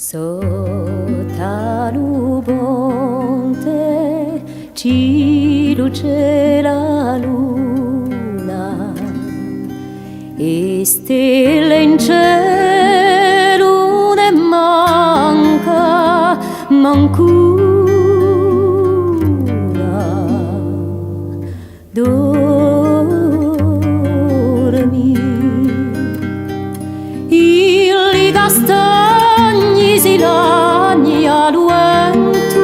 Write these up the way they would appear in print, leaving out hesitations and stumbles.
Sotto l'ubonte ci luce la luna e stelle in cielo ne manca mancuna. Dormi il castagni si lagna luentu,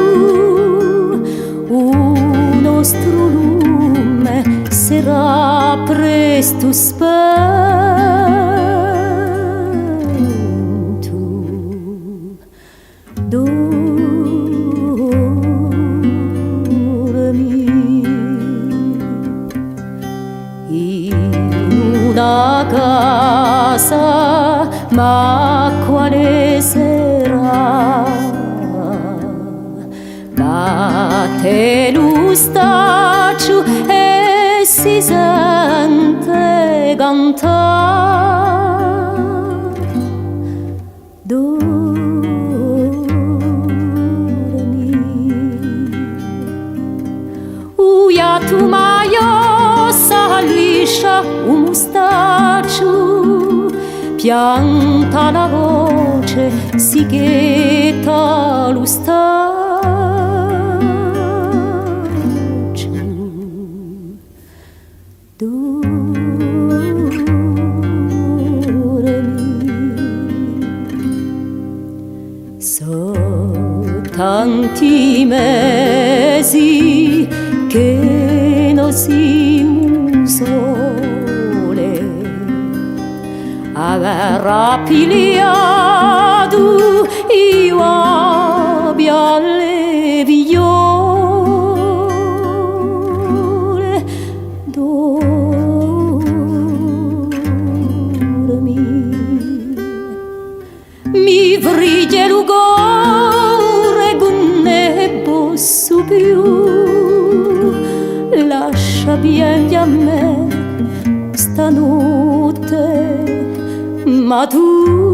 un nostro lume sarà presto spento. Dormi in una casa, ma quale sarà? Batte lo staccio e si sente cantare. Dormi uia tu maio s'alliscia un mustaccio, pianta la voce, si ghetta lo staccio. Dormi, so tanti mesi che non siamo sole, aver pigliato io abbia le vigliole. Dormi, mi vriglia l'ugore con ne posso più, lascia bien a me stanotte, ma tu